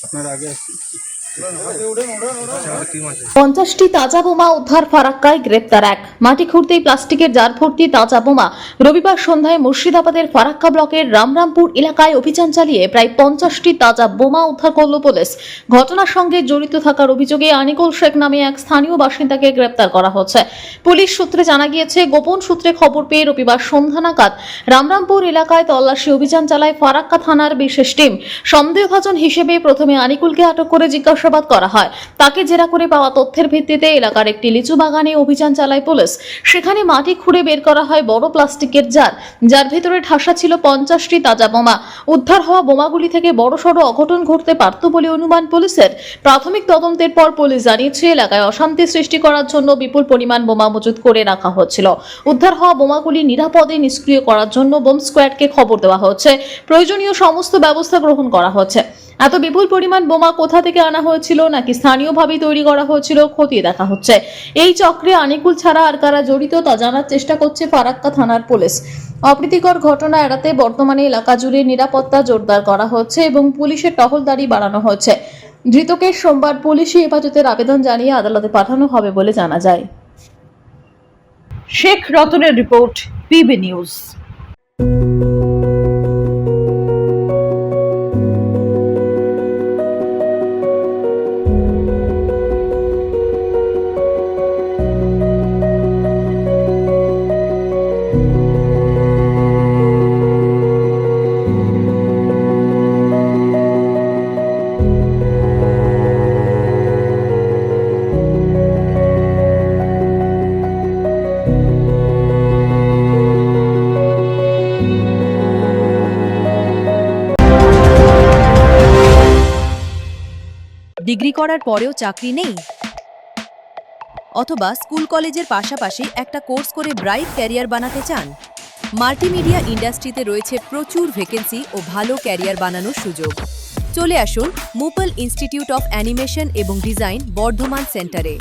আপনার আগে 50টি তাজা বোমা উদ্ধার, ফারাক্কায় গ্রেপ্তার এক। মাটি খুঁড়তেই প্লাস্টিকের জার ভর্তি তাজা বোমা। রবিবার সন্ধ্যায় মুর্শিদাবাদের ফারাক্কা ব্লকের রামরামপুর এলাকায় অভিযান চালিয়ে প্রায় 50টি তাজা বোমা উদ্ধার করল পুলিশ। ঘটনার সঙ্গে জড়িত থাকার অভিযোগে আনিকুল শেখ নামে এক স্থানীয় বাসিন্দাকে গ্রেপ্তার করা হচ্ছে। পুলিশ সূত্রে জানা গিয়েছে, গোপন সূত্রে খবর পেয়ে রবিবার সন্ধ্যা নাগাদ রামরামপুর এলাকায় তল্লাশি অভিযান চালায় ফারাক্কা থানার বিশেষ টিম। সন্দেহভাজন হিসেবে প্রথমে আনিকুলকে আটক করে জিজ্ঞাসাবাদ করা হয়। তাকে জেরা করে পাওয়া তথ্যের ভিত্তিতে এলাকার একটি লিচু বাগানে অভিযান চালায় পুলিশ। সেখানে মাটি খুঁড়ে বের করা হয় বড় প্লাস্টিকের জার, যার ভেতরে ঠাসা ছিল 50টি তাজা বোমা। উদ্ধার হওয়া বোমাগুলি থেকে বড়সড় অঘটন ঘটতে পারত বলে অনুমান পুলিশের। প্রাথমিক তদন্তের পর পুলিশ জানিয়েছে, এলাকায় অশান্তি সৃষ্টি করার জন্য বিপুল পরিমাণ বোমা মজুত করে রাখা হচ্ছিল। উদ্ধার হওয়া বোমাগুলি নিরাপদে নিষ্ক্রিয় করার জন্য বোম স্কোয়াডকে খবর দেওয়া হচ্ছে। প্রয়োজনীয় সমস্ত ব্যবস্থা গ্রহণ করা হচ্ছে। এত বিপুল পরিমাণ বোমা কোথা থেকে আনা হয়েছিল নাকি স্থানীয়ভাবে তৈরি করা হয়েছিল খতিয়ে দেখা হচ্ছে। এই চক্রে আনিকুল ছাড়া আর কারা জড়িত তা জানার চেষ্টা করছে ফারাক্কা থানার পুলিশ। অপ্রীতিকর ঘটনা এড়াতে বর্তমানে এলাকা জুড়ে নিরাপত্তা জোরদার করা হচ্ছে এবং পুলিশের টহলদারি বাড়ানো হচ্ছে। ধৃতকে সোমবার পুলিশি হেফাজতের আবেদন জানিয়ে আদালতে পাঠানো হবে বলে জানা যায়। শেখ রতনের রিপোর্ট, পিবি নিউজ। ডিগ্রি করার পরেও চাকরি নেই, অথবা স্কুল কলেজের পাশাপাশি একটা কোর্স করে ব্রাইট ক্যারিয়ার বানাতে চান? মাল্টিমিডিয়া ইন্ডাস্ট্রিতে রয়েছে প্রচুর ভ্যাকেন্সি ও ভালো ক্যারিয়ার বানানোর সুযোগ। চলে আসুন মুপল ইনস্টিটিউট অফ অ্যানিমেশন এবং ডিজাইন বর্ধমান সেন্টারে।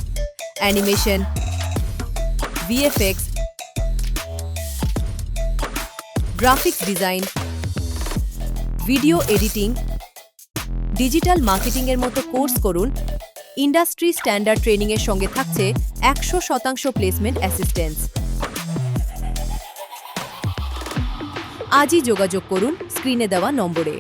Animation, VFX, graphics design, video editing, digital marketing এর মতো কোর্স করুন। ইন্ডাস্ট্রি স্ট্যান্ডার্ড ট্রেনিং এর সঙ্গে থাকছে 100% প্লেসমেন্ট অ্যাসিস্ট্যান্স। আজই যোগাযোগ করুন স্ক্রিনে দেওয়া নম্বরে।